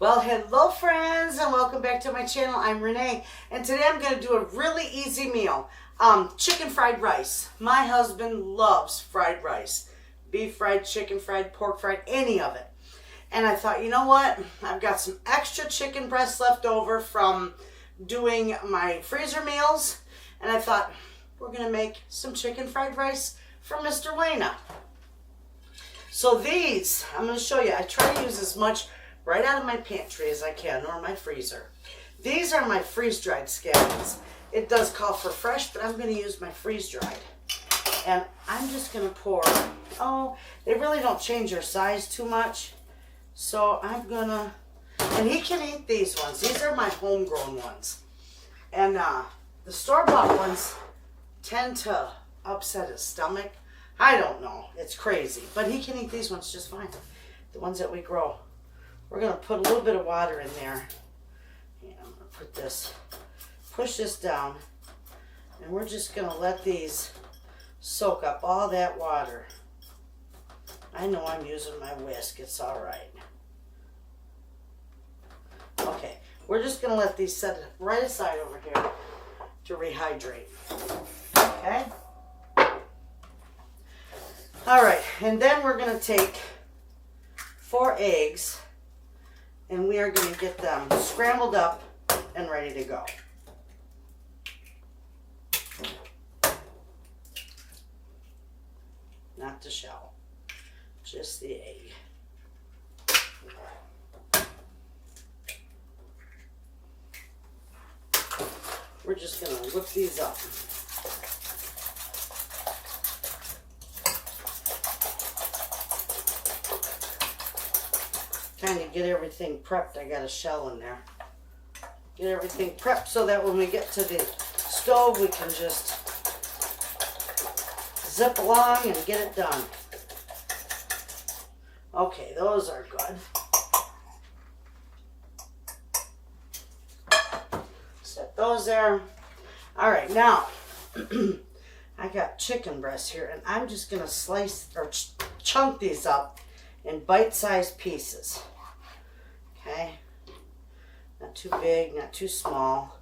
Well, hello friends, and welcome back to my channel. I'm Renee, and today I'm going to do a really easy meal. Chicken fried rice. My husband loves fried rice. Beef fried, chicken fried, pork fried, any of it. And I thought, you know what? I've got some extra chicken breasts left over from doing my freezer meals. And I thought, we're going to make some chicken fried rice for Mr. Wayna. So these, I'm going to show you. I try to use as much right out of my pantry as I can, or my freezer. These are my freeze-dried scallions. It does call for fresh, but I'm going to use my freeze-dried. And I'm just going to pour, they really don't change their size too much. So I'm going to, and he can eat these ones. These are my homegrown ones. And the store-bought ones tend to upset his stomach. I don't know. It's crazy. But he can eat these ones just fine. The ones that we grow. We're going to put a little bit of water in there. And I'm going to put this, push this down. And we're just going to let these soak up all that water. I know I'm using my whisk. It's all right. Okay. We're just going to let these set right aside over here to rehydrate. Okay? All right. And then we're going to take 4 eggs. And we are going to get them scrambled up and ready to go. Not the shell, just the egg. We're just going to whip these up. Kind of get everything prepped. I got a shell in there. Get everything prepped so that when we get to the stove, we can just zip along and get it done. Okay, those are good. Set those there. All right, now I got chicken breasts here, and I'm just going to slice or chunk these up in bite-sized pieces. Okay, not too big, not too small.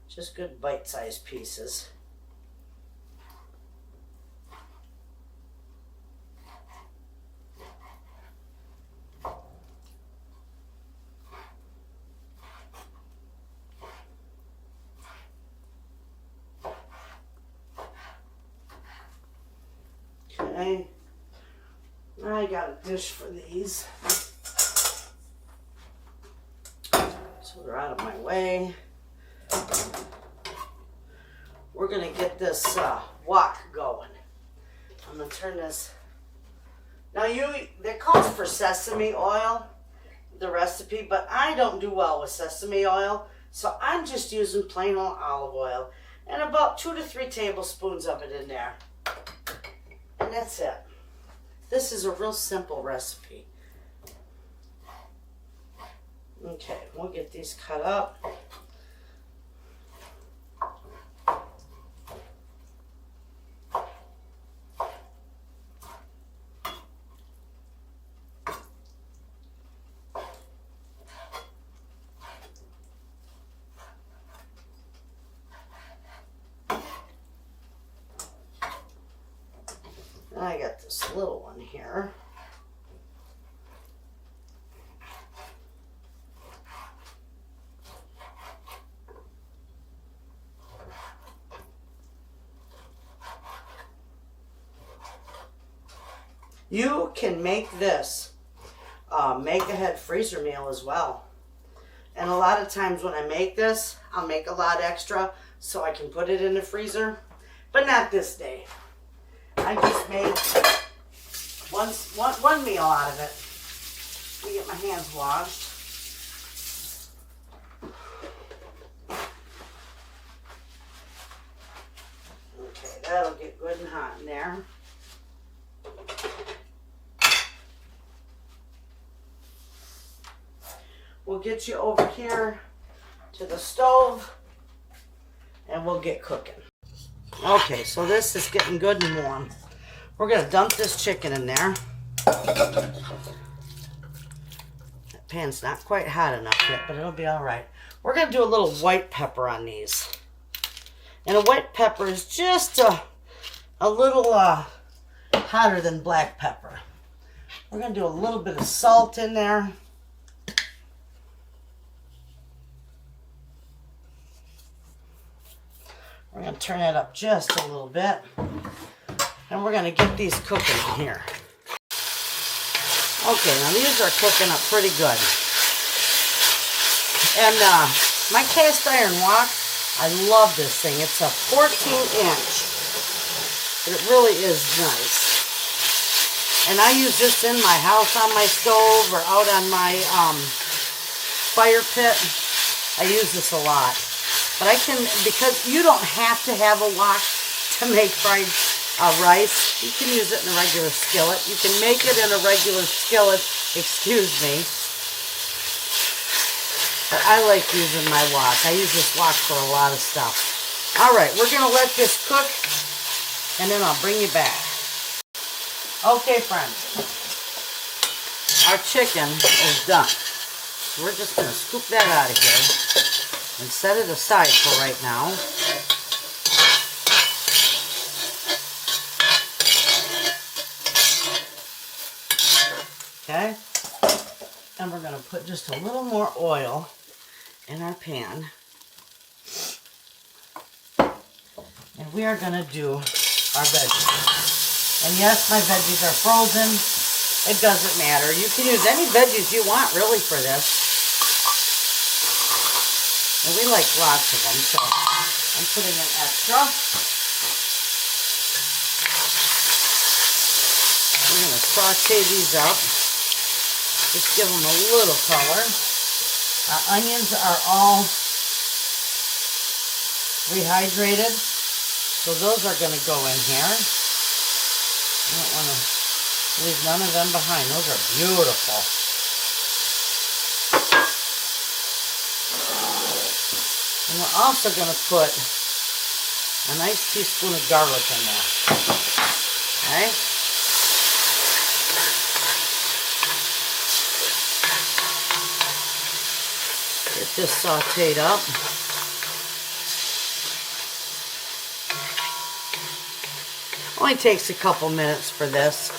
Just good bite-sized pieces. Okay, I got a dish for these. So they're out of my way. We're going to get this wok going. I'm going to turn this. Now, that calls for sesame oil, the recipe, but I don't do well with sesame oil, so I'm just using plain old olive oil and about 2 to 3 tablespoons of it in there. And that's it. This is a real simple recipe. Okay, we'll get these cut up. I got this little one here. You can make this make-ahead freezer meal as well. And a lot of times when I make this, I'll make a lot extra so I can put it in the freezer. But not this day. I just made one meal out of it. Let me get my hands washed. Okay, that'll get good and hot in there. We'll get you over here to the stove and we'll get cooking. Okay, so this is getting good and warm. We're going to dump this chicken in there. pan's not quite hot enough yet, but it'll be all right. We're going to do a little white pepper on these. And a white pepper is just a little hotter than black pepper. We're going to do a little bit of salt in there. We're going to turn it up just a little bit. And we're going to get these cooking here. Okay, now these are cooking up pretty good. And my cast iron wok, I love this thing. It's a 14-inch. It really is nice. And I use this in my house on my stove or out on my fire pit. I use this a lot. But I can, because you don't have to have a wok to make fried rice. You can use it in a regular skillet. You can make it in a regular skillet, excuse me. But I like using my wok. I use this wok for a lot of stuff. All right, we're going to let this cook, and then I'll bring you back. Okay, friends. Our chicken is done. So we're just going to scoop that out of here and set it aside for right now. Okay, and we're going to put just a little more oil in our pan. And we are going to do our veggies. And yes, my veggies are frozen. It doesn't matter. You can use any veggies you want really for this. And we like lots of them, so I'm putting in extra. We're going to saute these up. Just give them a little color. Our onions are all rehydrated, so those are going to go in here. I don't want to leave none of them behind. Those are beautiful. And we're also going to put a nice teaspoon of garlic in there. Okay? Get this sauteed up. Only takes a couple minutes for this.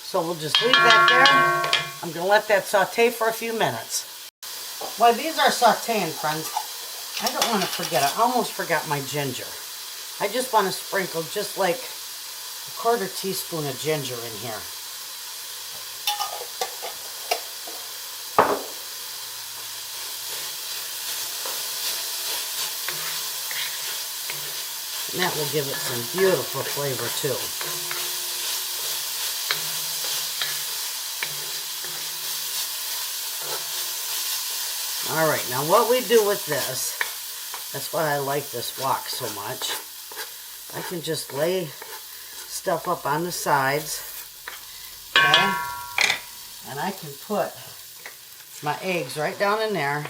So we'll just leave that there. I'm going to let that saute for a few minutes. While these are sauteing, friends, I don't want to forget, I almost forgot my ginger. I just want to sprinkle just like a quarter teaspoon of ginger in here. And that will give it some beautiful flavor too. Alright, now what we do with this, that's why I like this wok so much. I can just lay stuff up on the sides, okay? And I can put my eggs right down in there.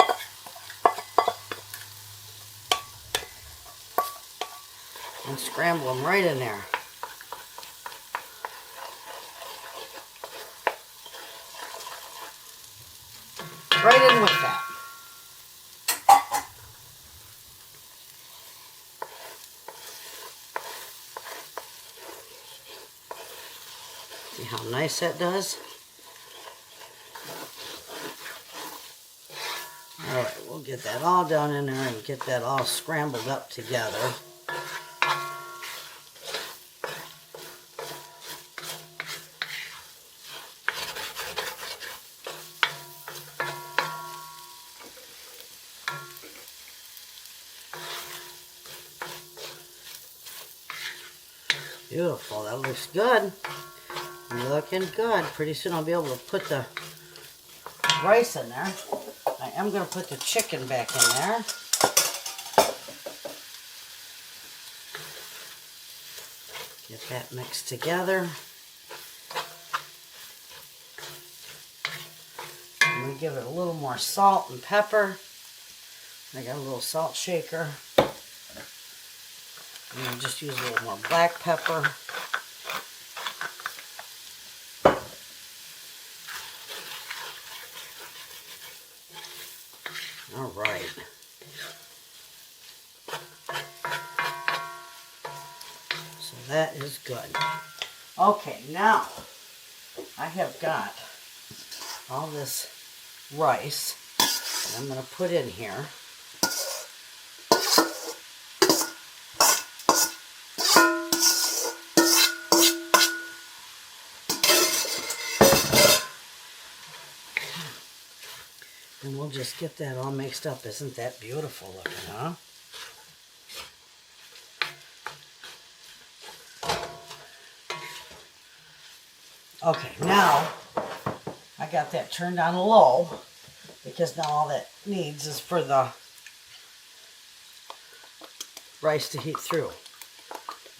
And scramble them right in there. Right in with that. See how nice that does? Alright, we'll get that all down in there and get that all scrambled up together. Beautiful, that looks good. Looking good. Pretty soon I'll be able to put the rice in there. I am going to put the chicken back in there. Get that mixed together. I'm going to give it a little more salt and pepper. I got a little salt shaker. I'm going to just use a little more black pepper. All right. So that is good. Okay, now I have got all this rice that I'm going to put in here. And we'll just get that all mixed up. Isn't that beautiful looking, huh? Okay, now I got that turned on low because now all that needs is for the rice to heat through.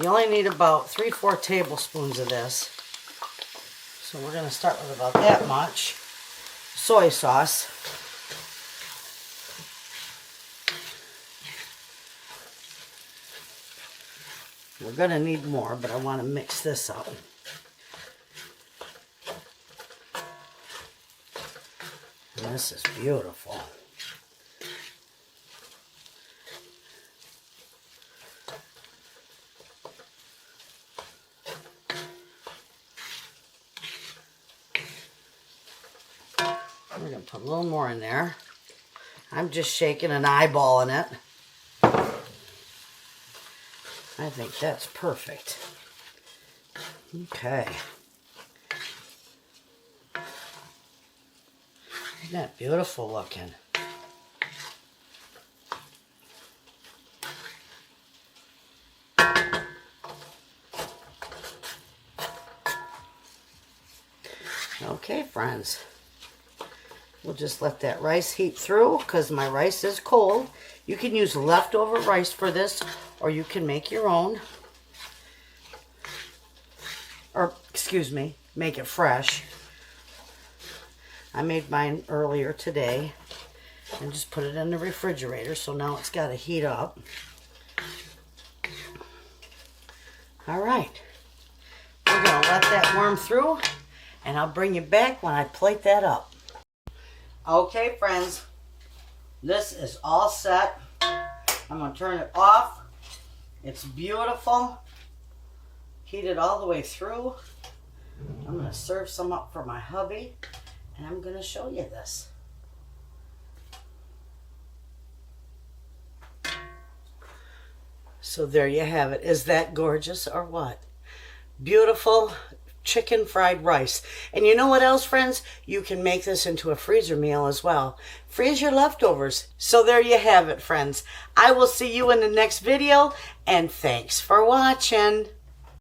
You only need about 3-4 tablespoons of this. So we're going to start with about that much soy sauce. We're going to need more, but I want to mix this up. And this is beautiful. We're going to put a little more in there. I'm just shaking and eyeballing it. I think that's perfect. Okay. Isn't that beautiful looking? Okay, friends. We'll just let that rice heat through because my rice is cold. You can use leftover rice for this, or you can make your own. Or, excuse me, make it fresh. I made mine earlier today and just put it in the refrigerator, so now it's got to heat up. All right. We're going to let that warm through, and I'll bring you back when I plate that up. Okay, friends, this is all set. I'm going to turn it off. It's beautiful. Heated all the way through. I'm going to serve some up for my hubby, and I'm going to show you this. So there you have it. Is that gorgeous or what? Beautiful chicken fried rice. And you know what else, friends? You can make this into a freezer meal as well. Freeze your leftovers. So there you have it, friends. I will see you in the next video, and thanks for watching.